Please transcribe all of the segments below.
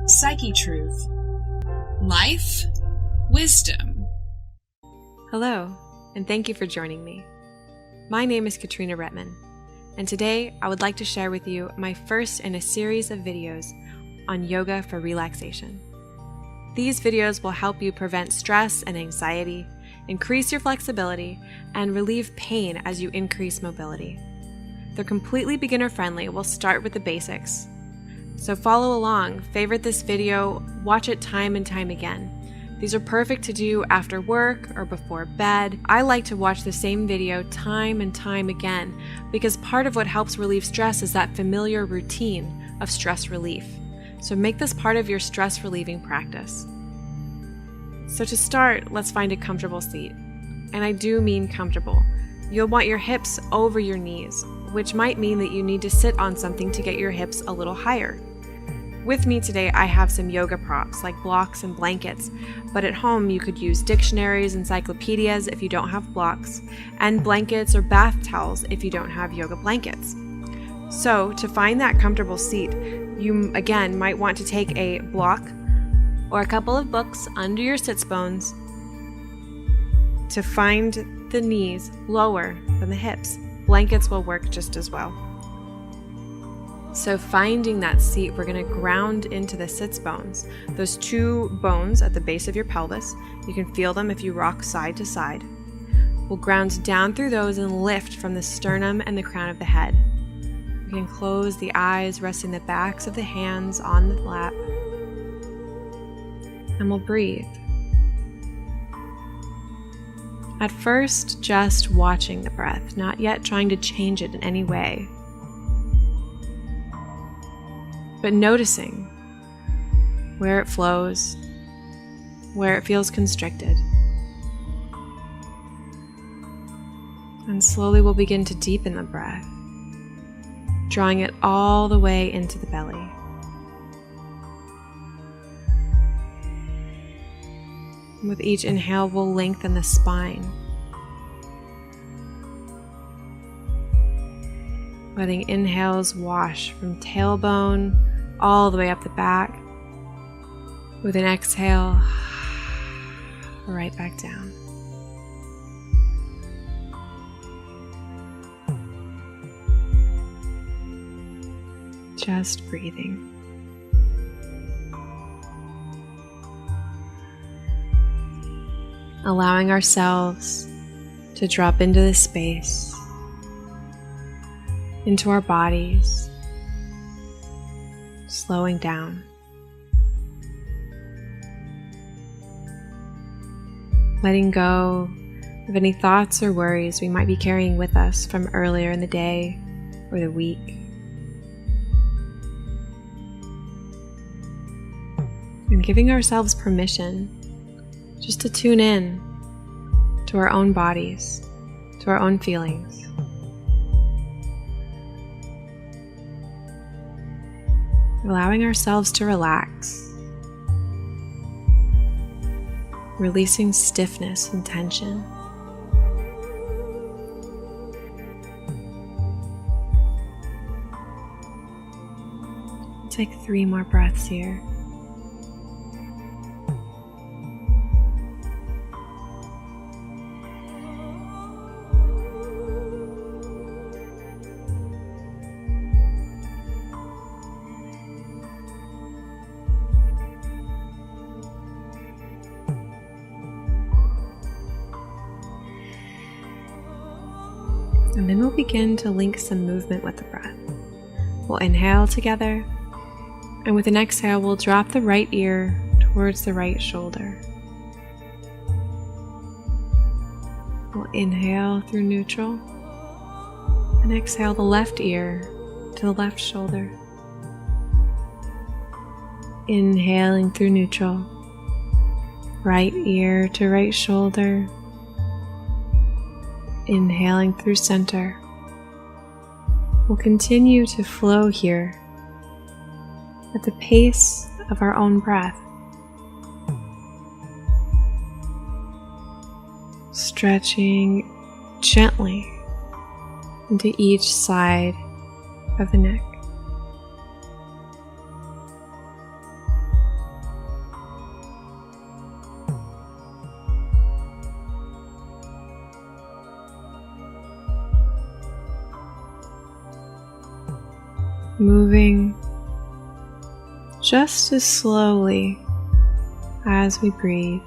Psychetruth. Life, wisdom. Hello, and thank you for joining me. My name is Katrina Rupman, and today I would like to share with you my first in a series of videos on yoga for relaxation. These videos will help you prevent stress and anxiety, increase your flexibility, and relieve pain as you increase mobility. They're completely beginner-friendly. We'll start with the basics. So follow along, favorite this video, watch it time and time again. These are perfect to do after work or before bed. I like to watch the same video time and time again because part of what helps relieve stress is that familiar routine of stress relief. So make this part of your stress relieving practice. So to start, let's find a comfortable seat. And I do mean comfortable. You'll want your hips over your knees, which might mean that you need to sit on something to get your hips a little higher. With me today, I have some yoga props like blocks and blankets, but at home you could use dictionaries, encyclopedias if you don't have blocks, and blankets or bath towels if you don't have yoga blankets. So to find that comfortable seat, you again might want to take a block or a couple of books under your sits bones to find the knees lower than the hips. Blankets will work just as well. So finding that seat, we're going to ground into the sits bones. Those two bones at the base of your pelvis, you can feel them if you rock side to side. We'll ground down through those and lift from the sternum and the crown of the head. You can close the eyes, resting the backs of the hands on the lap. And we'll breathe. At first, just watching the breath, not yet trying to change it in any way. But noticing where it flows, where it feels constricted. And slowly we'll begin to deepen the breath, drawing it all the way into the belly. With each inhale, we'll lengthen the spine, letting inhales wash from tailbone all the way up the back. With an exhale, right back down. Just breathing. Allowing ourselves to drop into this space, into our bodies, slowing down. Letting go of any thoughts or worries we might be carrying with us from earlier in the day or the week. And giving ourselves permission just to tune in to our own bodies, to our own feelings. Allowing ourselves to relax, releasing stiffness and tension. Take 3 more breaths here. And then we'll begin to link some movement with the breath. We'll inhale together, and with an exhale, we'll drop the right ear towards the right shoulder. We'll inhale through neutral, and exhale the left ear to the left shoulder. Inhaling through neutral, right ear to right shoulder. Inhaling through center. We'll continue to flow here at the pace of our own breath. Stretching gently into each side of the neck. moving just as slowly as we breathe.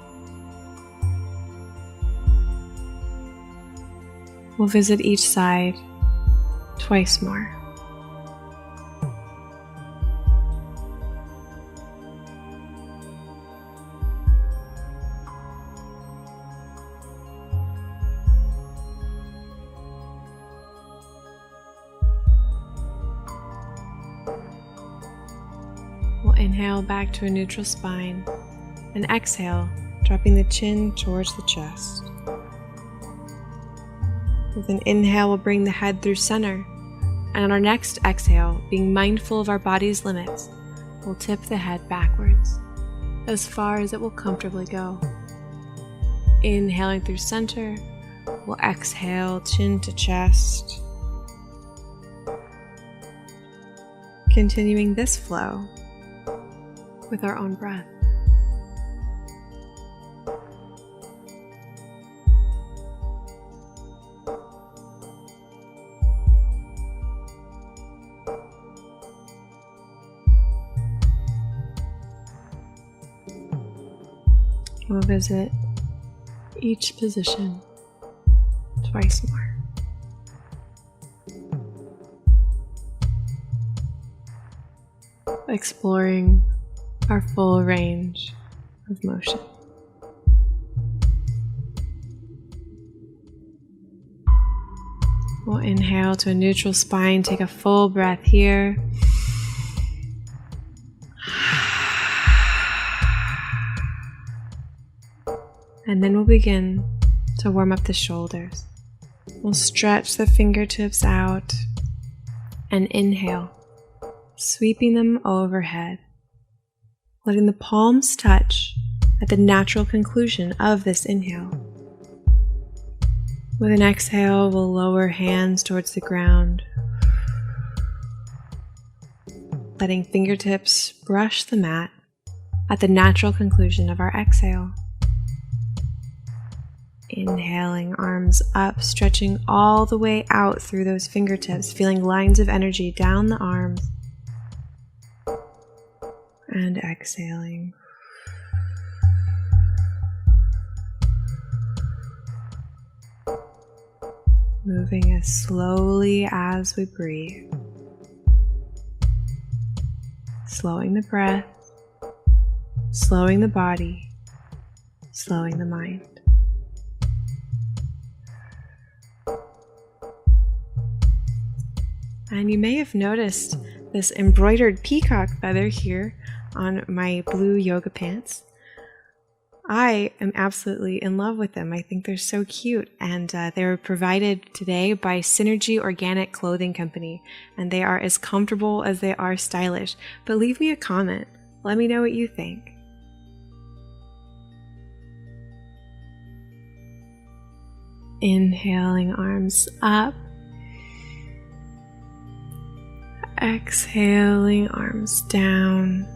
We'll visit each side twice more. We'll inhale back to a neutral spine and exhale, dropping the chin towards the chest. With an inhale, we'll bring the head through center, and on our next exhale, being mindful of our body's limits, we'll tip the head backwards, as far as it will comfortably go. Inhaling through center, we'll exhale, chin to chest. Continuing this flow with our own breath. We'll visit each position twice more. Exploring our full range of motion. We'll inhale to a neutral spine, take a full breath here. And then we'll begin to warm up the shoulders. We'll stretch the fingertips out and inhale, sweeping them overhead, letting the palms touch at the natural conclusion of this inhale. With an exhale, we'll lower hands towards the ground, letting fingertips brush the mat at the natural conclusion of our exhale. Inhaling, arms up, stretching all the way out through those fingertips, feeling lines of energy down the arms. And exhaling. Moving as slowly as we breathe. Slowing the breath, slowing the body, slowing the mind. And you may have noticed this embroidered peacock feather here on my blue yoga pants. I am absolutely in love with them. I think they're so cute, and they were provided today by Synergy Organic Clothing Company, and they are as comfortable as they are stylish. But leave me a comment. Let me know what you think. Inhaling, arms up. Exhaling, arms down.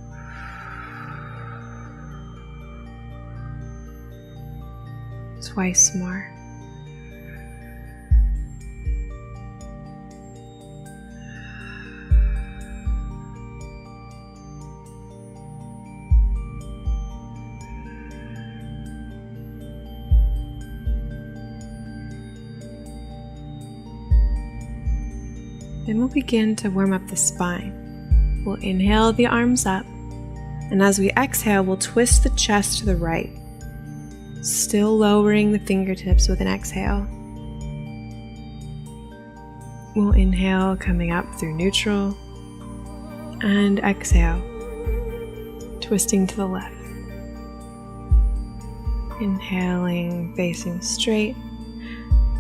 Twice more. Then we'll begin to warm up the spine. We'll inhale the arms up, and as we exhale, we'll twist the chest to the right, still lowering the fingertips with an exhale. We'll inhale, coming up through neutral, and exhale, twisting to the left. Inhaling, facing straight,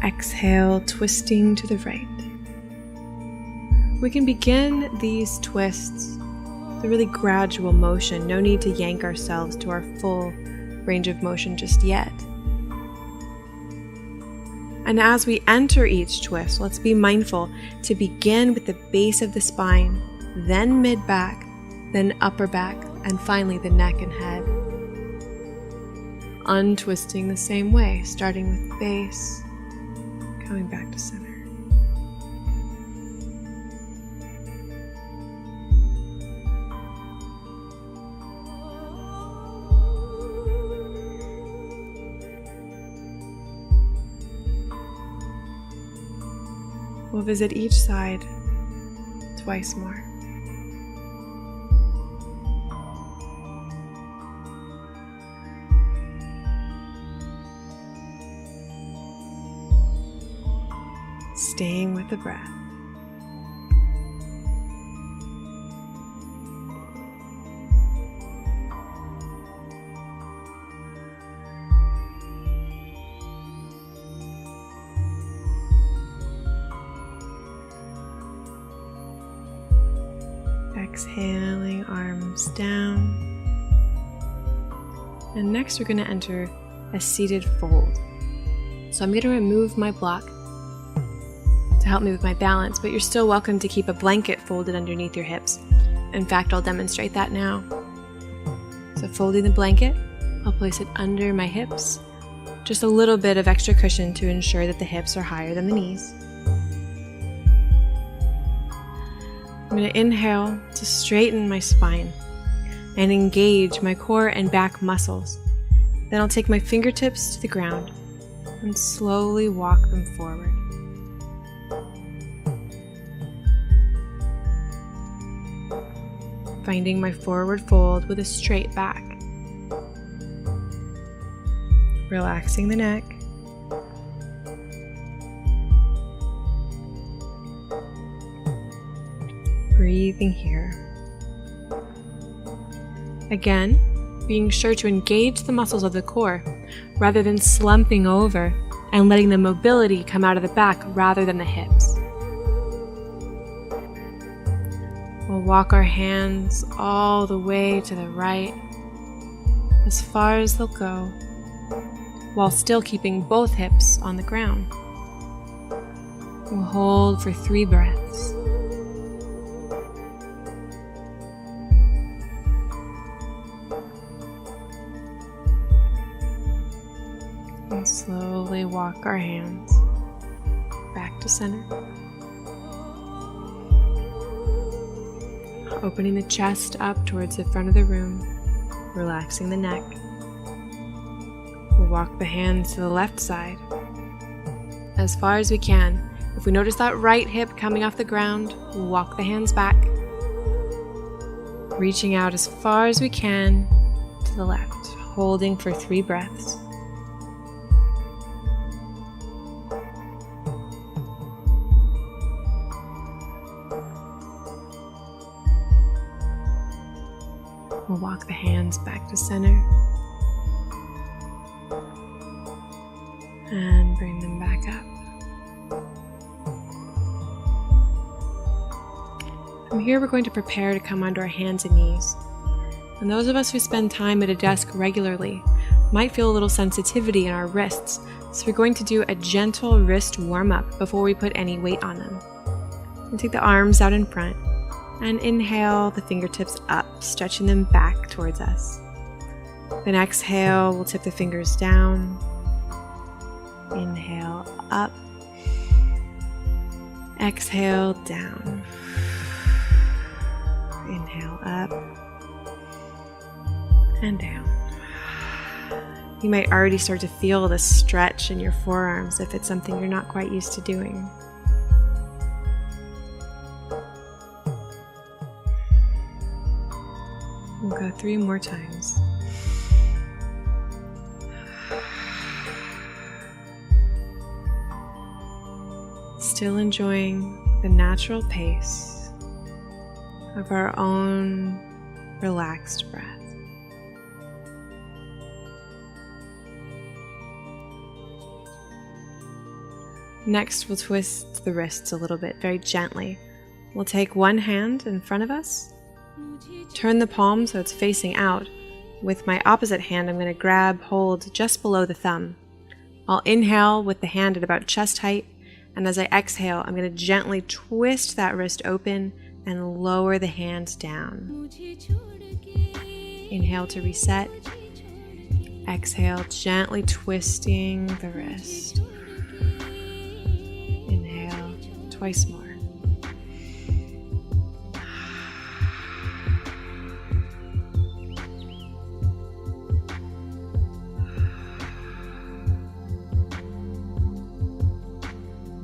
exhale, twisting to the right. We can begin these twists with a really gradual motion. No need to yank ourselves to our full range of motion just yet. And as we enter each twist, let's be mindful to begin with the base of the spine, then mid-back, then upper back, and finally the neck and head. Untwisting the same way, starting with base, coming back to center. We'll visit each side twice more. Staying with the breath. Exhaling, arms down. And next we're going to enter a seated fold. So I'm going to remove my block to help me with my balance, but you're still welcome to keep a blanket folded underneath your hips. In fact, I'll demonstrate that now. So folding the blanket, I'll place it under my hips, just a little bit of extra cushion to ensure that the hips are higher than the knees. I'm going to inhale to straighten my spine and engage my core and back muscles. Then I'll take my fingertips to the ground and slowly walk them forward. Finding my forward fold with a straight back. Relaxing the neck. Breathing here. Again, being sure to engage the muscles of the core rather than slumping over and letting the mobility come out of the back rather than the hips. We'll walk our hands all the way to the right, as far as they'll go, while still keeping both hips on the ground. We'll hold for 3 breaths. And slowly walk our hands back to center. Opening the chest up towards the front of the room, relaxing the neck. We'll walk the hands to the left side as far as we can. If we notice that right hip coming off the ground, we'll walk the hands back, reaching out as far as we can to the left, holding for 3 breaths. We'll walk the hands back to center and bring them back up. From here, we're going to prepare to come onto our hands and knees. And those of us who spend time at a desk regularly might feel a little sensitivity in our wrists, so we're going to do a gentle wrist warm-up before we put any weight on them. We'll take the arms out in front and inhale the fingertips up, stretching them back towards us. Then exhale, we'll tip the fingers down. Inhale up. Exhale down. Inhale up and down. You might already start to feel the stretch in your forearms if it's something you're not quite used to doing. We'll go 3 more times. Still enjoying the natural pace of our own relaxed breath. Next, we'll twist the wrists a little bit, very gently. We'll take one hand in front of us, turn the palm so it's facing out. With my opposite hand, I'm going to grab hold just below the thumb. I'll inhale with the hand at about chest height, and as I exhale, I'm going to gently twist that wrist open and lower the hand down. Inhale to reset. Exhale, gently twisting the wrist. Inhale, twice more.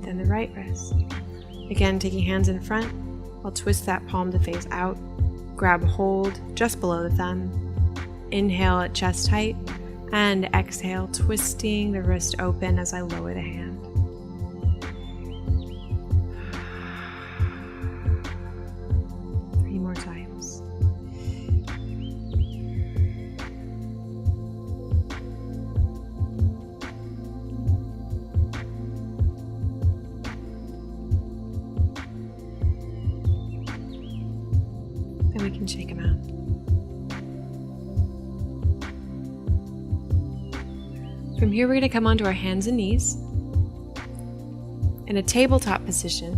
Then the right wrist. Again, taking hands in front, I'll twist that palm to face out, grab hold just below the thumb, inhale at chest height, and exhale, twisting the wrist open as I lower the hand. Three more times. Then we can shake them out. From here, we're going to come onto our hands and knees in a tabletop position.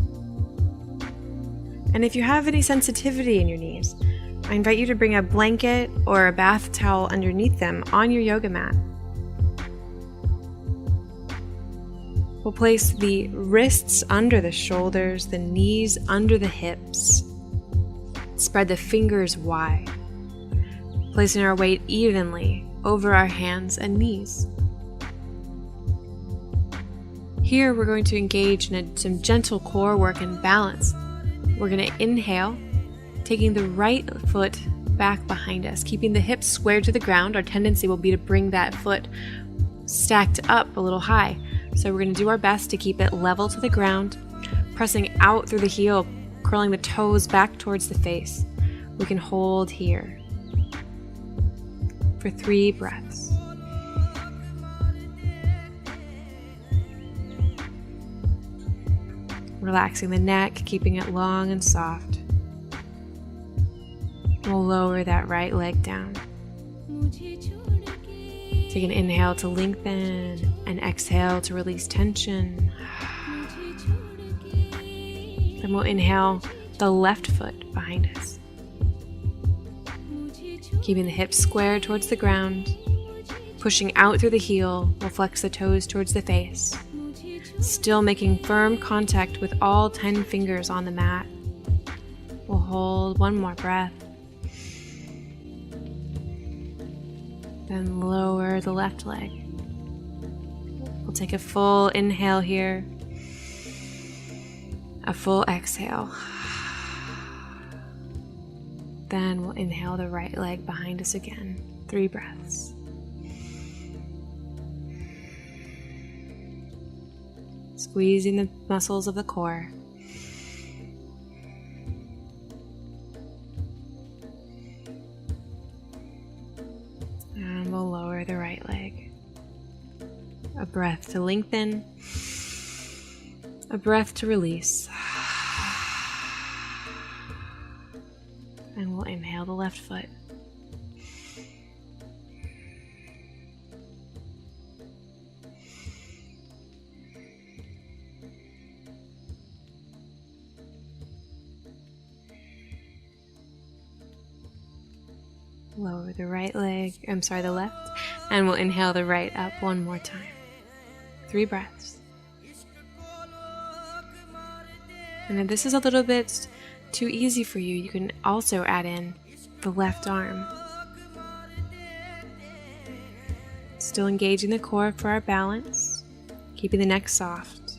And if you have any sensitivity in your knees, I invite you to bring a blanket or a bath towel underneath them on your yoga mat. We'll place the wrists under the shoulders, the knees under the hips. Spread the fingers wide, placing our weight evenly over our hands and knees. Here we're going to engage in some gentle core work and balance. We're going to inhale, taking the right foot back behind us, keeping the hips squared to the ground. Our tendency will be to bring that foot stacked up a little high. So we're going to do our best to keep it level to the ground, pressing out through the heel, curling the toes back towards the face. We can hold here for 3 breaths. Relaxing the neck, keeping it long and soft. We'll lower that right leg down. Take an inhale to lengthen and exhale to release tension. Then we'll inhale the left foot behind us. Keeping the hips square towards the ground. Pushing out through the heel, we'll flex the toes towards the face. Still making firm contact with all 10 fingers on the mat. We'll hold 1 more breath. Then lower the left leg. We'll take a full inhale here. A full exhale. Then we'll inhale the right leg behind us again. 3 breaths. Squeezing the muscles of the core. And we'll lower the right leg. A breath to lengthen. A breath to release. And we'll inhale the left foot. Lower the right leg, the left, and we'll inhale the right up 1 more time. 3 breaths. And if this is a little bit too easy for you, you can also add in the left arm. Still engaging the core for our balance, keeping the neck soft.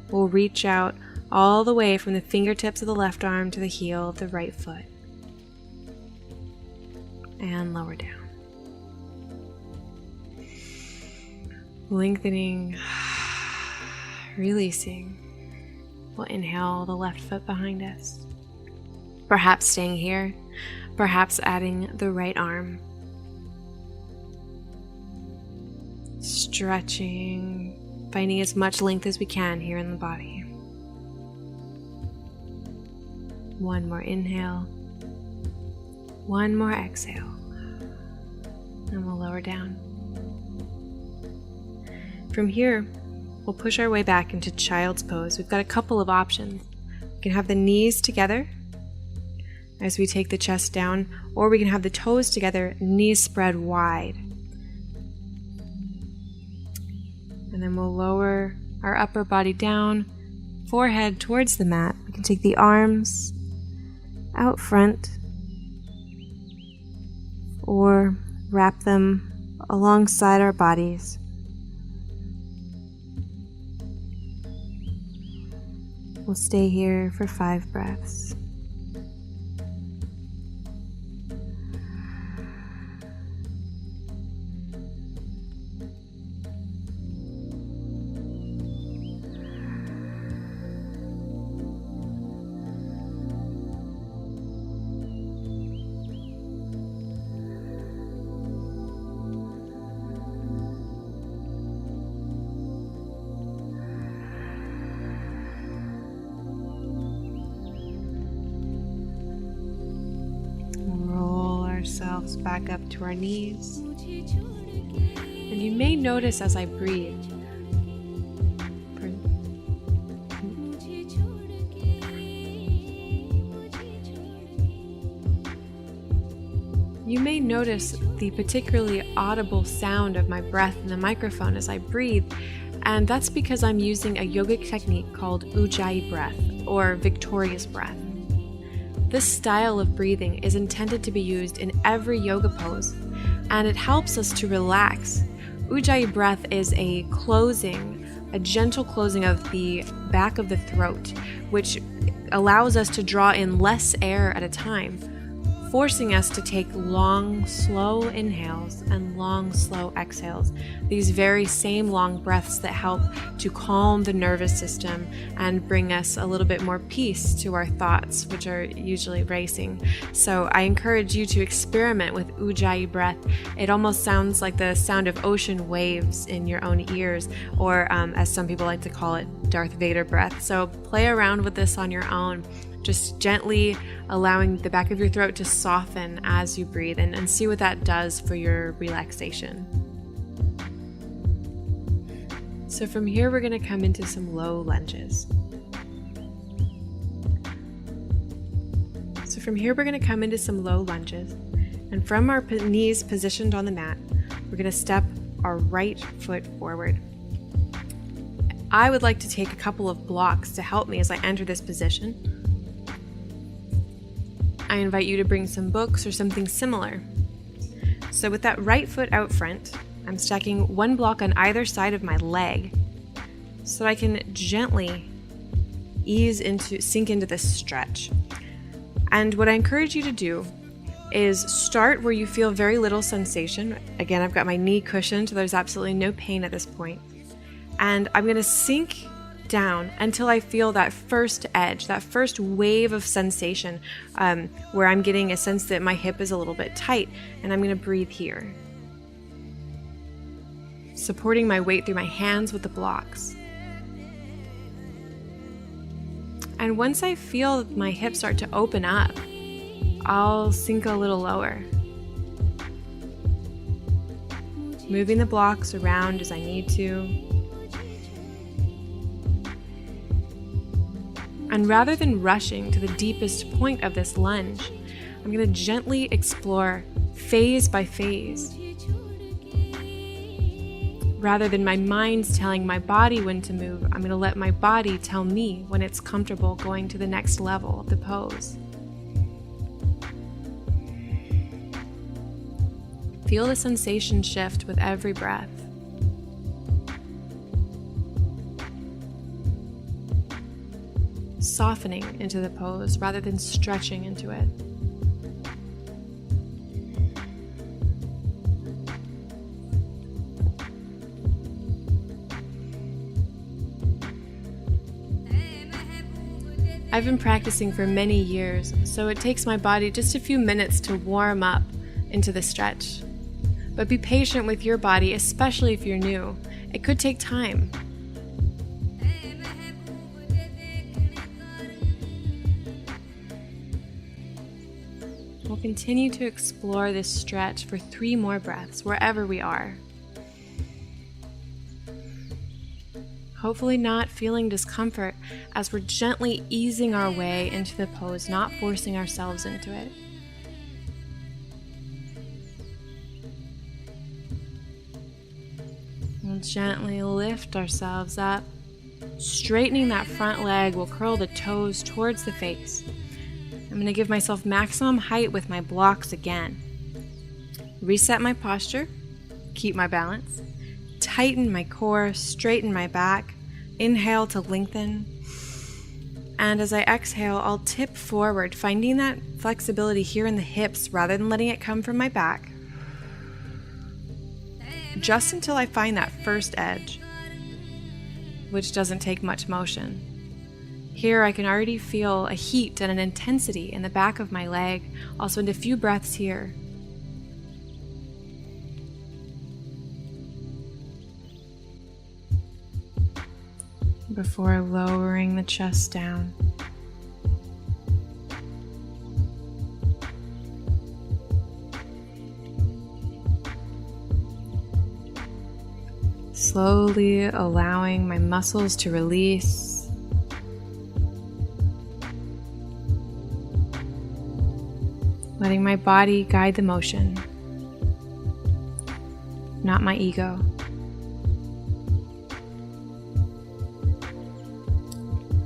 We'll reach out all the way from the fingertips of the left arm to the heel of the right foot. And lower down. Lengthening, releasing. We'll inhale the left foot behind us. Perhaps staying here, perhaps adding the right arm. Stretching, finding as much length as we can here in the body. 1 more inhale. 1 more exhale. And we'll lower down. From here, we'll push our way back into child's pose. We've got a couple of options. We can have the knees together as we take the chest down, or we can have the toes together, knees spread wide. And then we'll lower our upper body down, forehead towards the mat. We can take the arms out front or wrap them alongside our bodies. We'll stay here for 5 breaths. Ourselves back up to our knees, and you may notice as I breathe, the particularly audible sound of my breath in the microphone as I breathe, and that's because I'm using a yogic technique called Ujay breath, or victorious breath. This style of breathing is intended to be used in every yoga pose, and it helps us to relax. Ujjayi breath is a gentle closing of the back of the throat, which allows us to draw in less air at a time, forcing us to take long, slow inhales and long, slow exhales. These very same long breaths that help to calm the nervous system and bring us a little bit more peace to our thoughts, which are usually racing. So I encourage you to experiment with Ujjayi breath. It almost sounds like the sound of ocean waves in your own ears, or as some people like to call it, Darth Vader breath. So play around with this on your own, just gently allowing the back of your throat to soften as you breathe, and see what that does for your relaxation. So from here, we're going to come into some low lunges. And from our knees positioned on the mat, we're going to step our right foot forward. I would like to take a couple of blocks to help me as I enter this position. I invite you to bring some books or something similar. So with that right foot out front, I'm stacking one block on either side of my leg so I can gently sink into this stretch. And what I encourage you to do is start where you feel very little sensation. Again, I've got my knee cushioned, so there's absolutely no pain at this point. And I'm going to sink down until I feel that first edge, that first wave of sensation, where I'm getting a sense that my hip is a little bit tight, and I'm going to breathe here, supporting my weight through my hands with the blocks. And once I feel my hips start to open up, I'll sink a little lower, moving the blocks around as I need to. And rather than rushing to the deepest point of this lunge, I'm going to gently explore phase by phase. Rather than my mind's telling my body when to move, I'm going to let my body tell me when it's comfortable going to the next level of the pose. Feel the sensation shift with every breath. Softening into the pose rather than stretching into it. I've been practicing for many years, so it takes my body just a few minutes to warm up into the stretch. But be patient with your body, especially if you're new. It could take time. We'll continue to explore this stretch for 3 more breaths, wherever we are. Hopefully not feeling discomfort as we're gently easing our way into the pose, not forcing ourselves into it. We'll gently lift ourselves up. Straightening that front leg, we'll curl the toes towards the face. I'm going to give myself maximum height with my blocks again. Reset my posture, keep my balance, tighten my core, straighten my back, inhale to lengthen, And as I exhale, I'll tip forward, finding that flexibility here in the hips rather than letting it come from my back, just until I find that first edge, which doesn't take much motion. Here I can already feel a heat and an intensity in the back of my leg. I'll spend a few breaths here. Before lowering the chest down. Slowly allowing my muscles to release. Letting my body guide the motion, not my ego.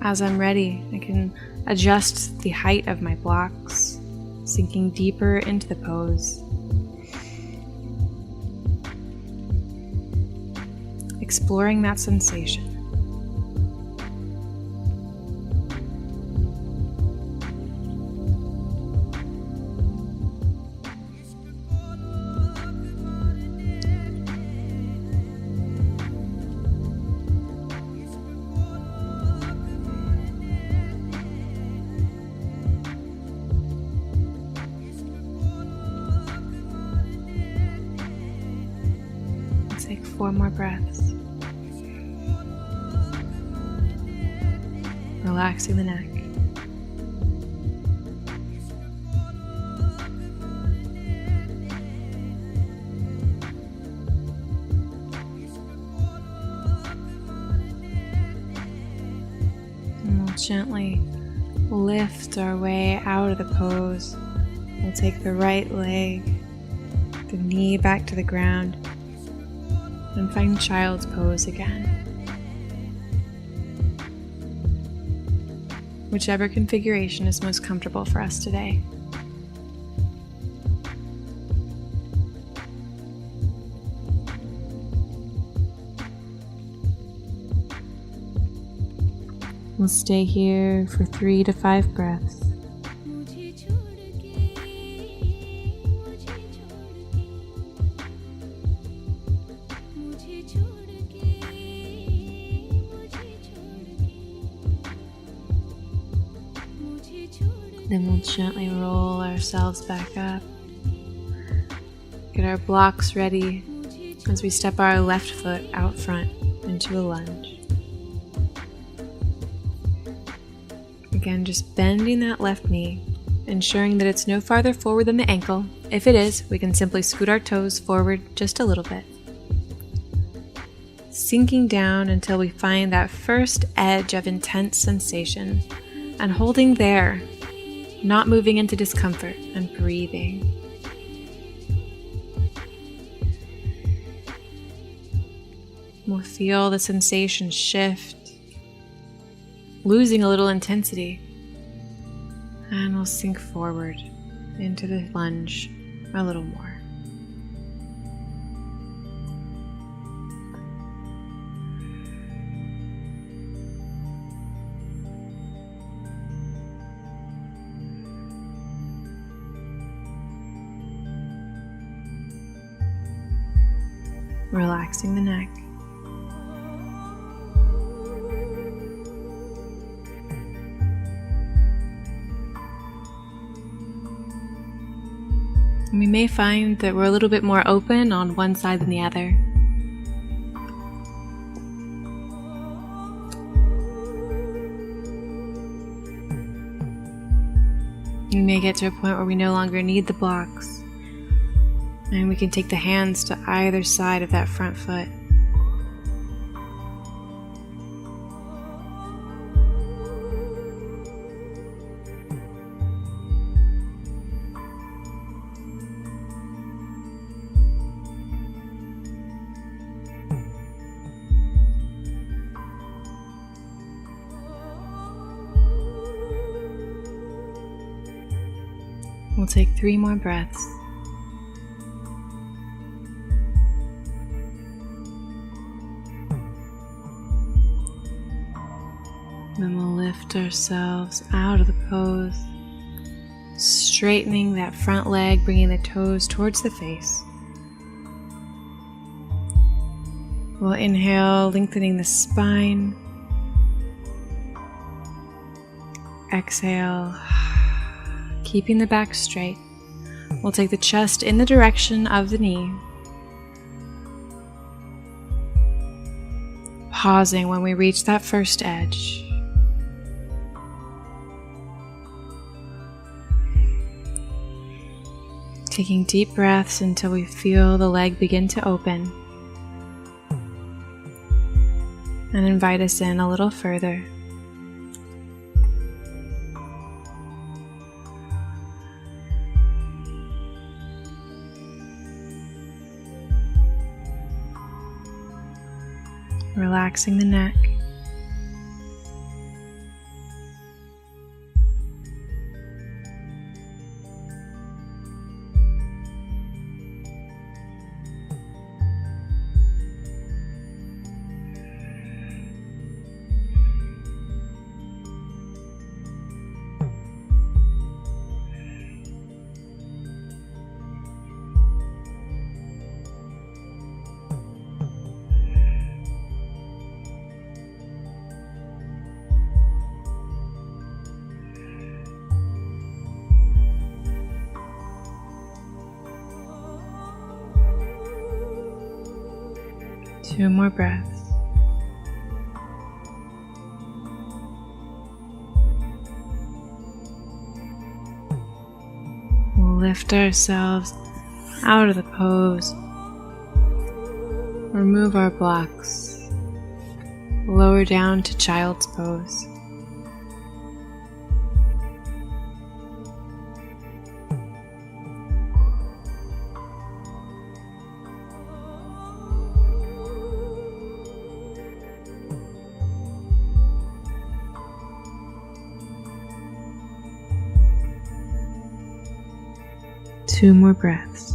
As I'm ready, I can adjust the height of my blocks, sinking deeper into the pose. Exploring that sensation. Take 4 more breaths. Relaxing the neck. And we'll gently lift our way out of the pose. We'll take the right leg, the knee back to the ground, and find child's pose again. Whichever configuration is most comfortable for us today. We'll stay here for 3 to 5 breaths. Then we'll gently roll ourselves back up. Get our blocks ready as we step our left foot out front into a lunge. Again, just bending that left knee, ensuring that it's no farther forward than the ankle. If it is, we can simply scoot our toes forward just a little bit. Sinking down until we find that first edge of intense sensation, and holding there, not moving into discomfort, and breathing. We'll feel the sensation shift, losing a little intensity, and we'll sink forward into the lunge a little more. Relaxing the neck. And we may find that we're a little bit more open on one side than the other. We may get to a point where we no longer need the blocks. And we can take the hands to either side of that front foot. We'll take 3 more breaths. Then we'll lift ourselves out of the pose, straightening that front leg, bringing the toes towards the face. We'll inhale, lengthening the spine. Exhale, keeping the back straight. We'll take the chest in the direction of the knee. Pausing when we reach that first edge. Taking deep breaths until we feel the leg begin to open. And invite us in a little further. Relaxing the neck. Two more breaths. We'll lift ourselves out of the pose. Remove our blocks. Lower down to child's pose. Two more breaths.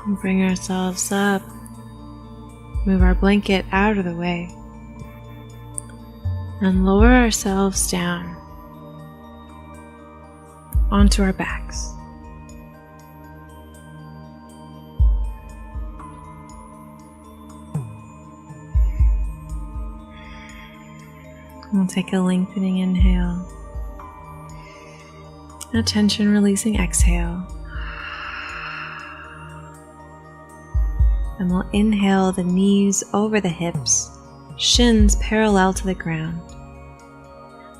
And bring ourselves up. Move our blanket out of the way. And lower ourselves down onto our backs. We'll take a lengthening inhale, a tension releasing exhale, and we'll inhale the knees over the hips, shins parallel to the ground.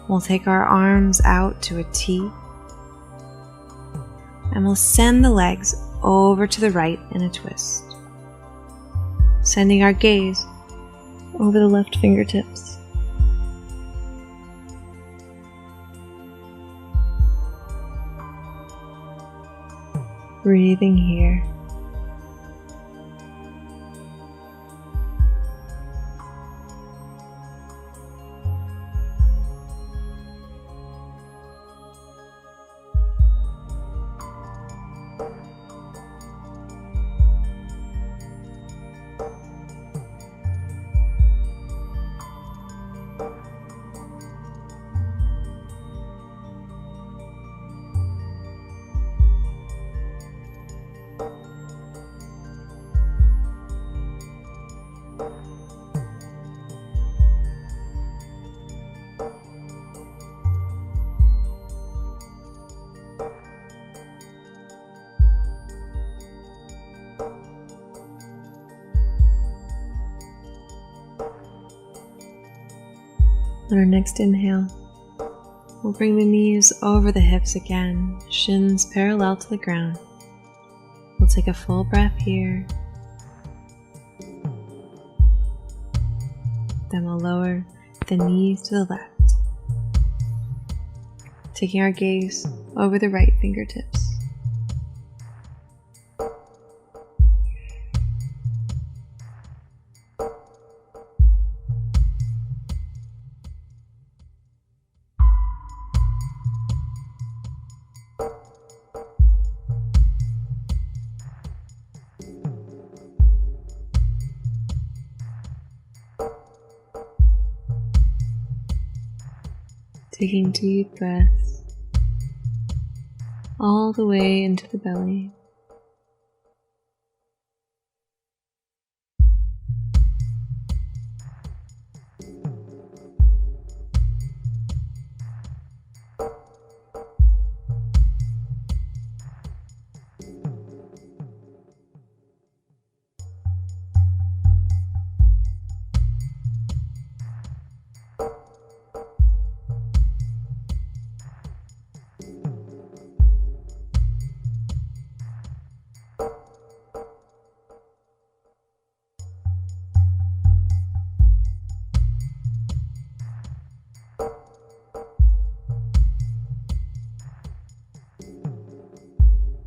We'll take our arms out to a T, and we'll send the legs over to the right in a twist, sending our gaze over the left fingertips. Breathing here. On our next inhale, we'll bring the knees over the hips again, shins parallel to the ground. We'll take a full breath here. Then we'll lower the knees to the left, taking our gaze over the right fingertips. Taking deep breaths all the way into the belly.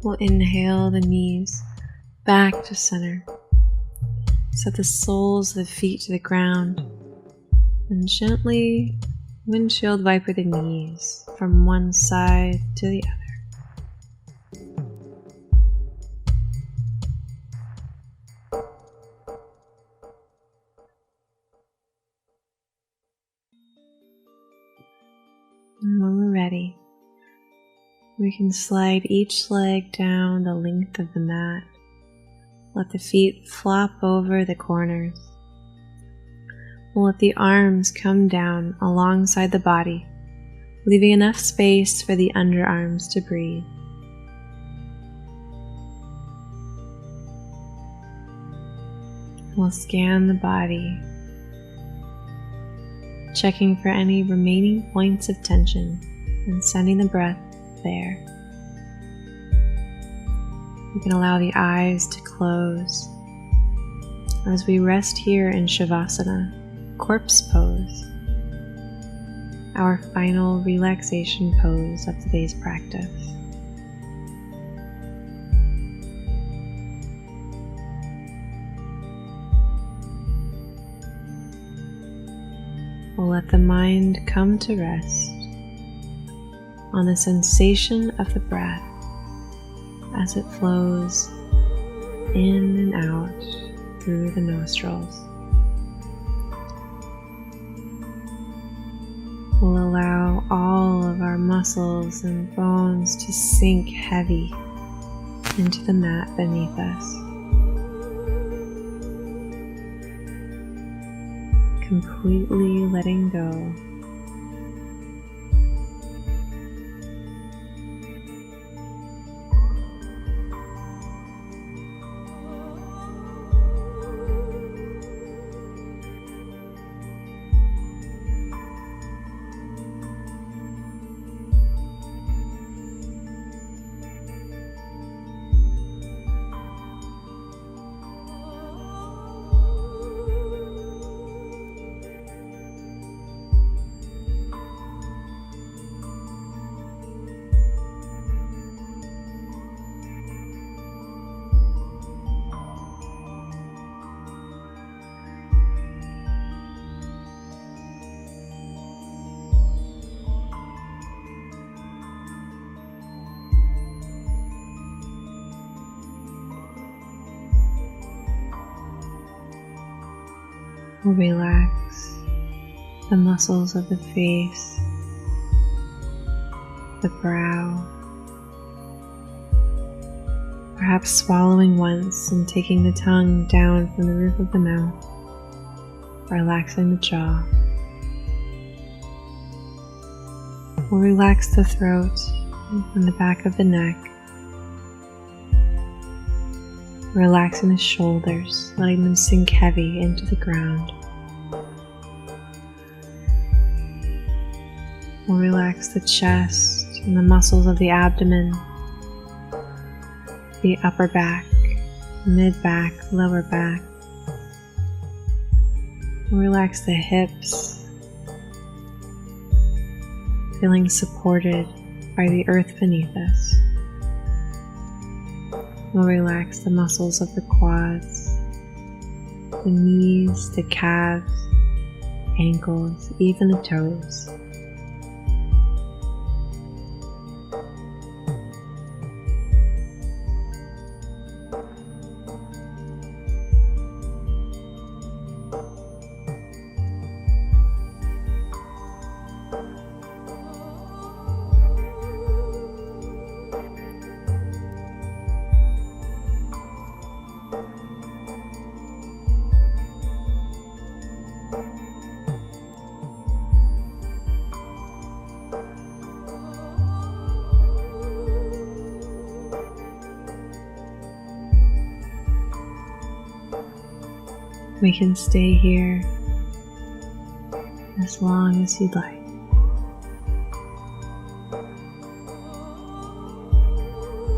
We'll inhale the knees back to center. Set the soles of the feet to the ground and gently windshield wiper the knees from one side to the other. And when we're ready, we can slide each leg down the length of the mat. Let the feet flop over the corners. We'll let the arms come down alongside the body, leaving enough space for the underarms to breathe. We'll scan the body, checking for any remaining points of tension and sending the breath there. You can allow the eyes to close as we rest here in Shavasana, corpse pose, our final relaxation pose of today's practice. We'll let the mind come to rest on the sensation of the breath as it flows in and out through the nostrils. We'll allow all of our muscles and bones to sink heavy into the mat beneath us, completely letting go. We'll relax the muscles of the face, the brow, perhaps swallowing once and taking the tongue down from the roof of the mouth, relaxing the jaw. We'll relax the throat and the back of the neck, relaxing the shoulders, letting them sink heavy into the ground. We'll relax the chest and the muscles of the abdomen, the upper back, mid-back, lower back. We'll relax the hips, feeling supported by the earth beneath us. We'll relax the muscles of the quads, the knees, the calves, ankles, even the toes. We can stay here as long as you'd like.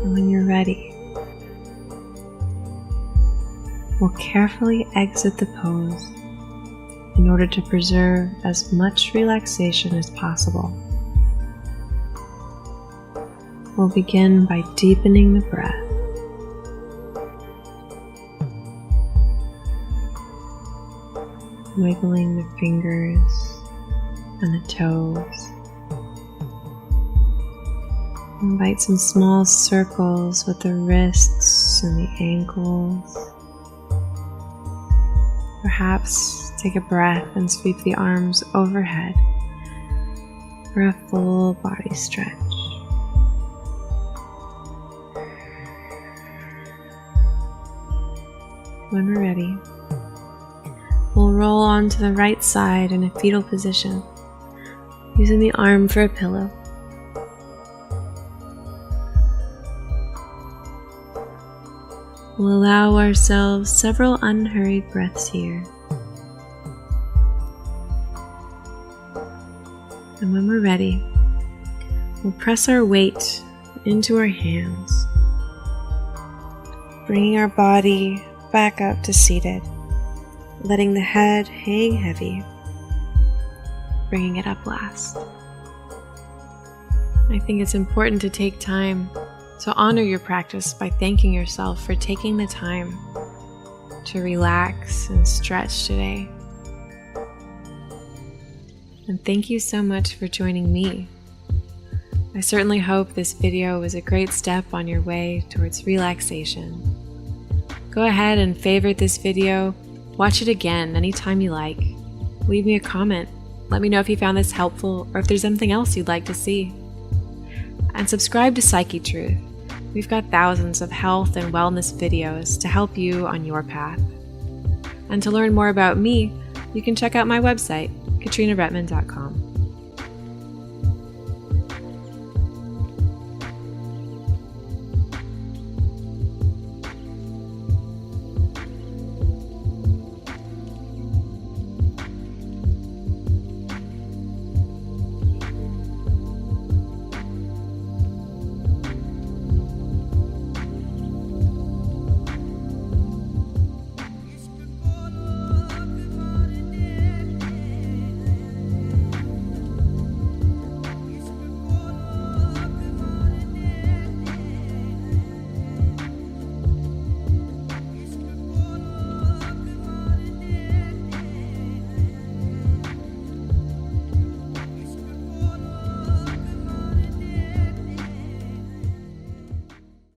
And when you're ready, we'll carefully exit the pose in order to preserve as much relaxation as possible. We'll begin by deepening the breath. Wiggling the fingers and the toes. Invite some small circles with the wrists and the ankles. Perhaps take a breath and sweep the arms overhead for a full body stretch. When we're ready, we'll roll onto the right side in a fetal position, using the arm for a pillow. We'll allow ourselves several unhurried breaths here. And when we're ready, we'll press our weight into our hands, bringing our body back up to seated, letting the head hang heavy, bringing it up last. I think it's important to take time to honor your practice by thanking yourself for taking the time to relax and stretch today. And thank you so much for joining me. I certainly hope this video was a great step on your way towards relaxation. Go ahead and favorite this video, watch it again anytime you like. Leave me a comment, let me know if you found this helpful or if there's something else you'd like to see. And subscribe to Psychetruth. We've got thousands of health and wellness videos to help you on your path. And to learn more about me, you can check out my website, KatrinaRupman.com.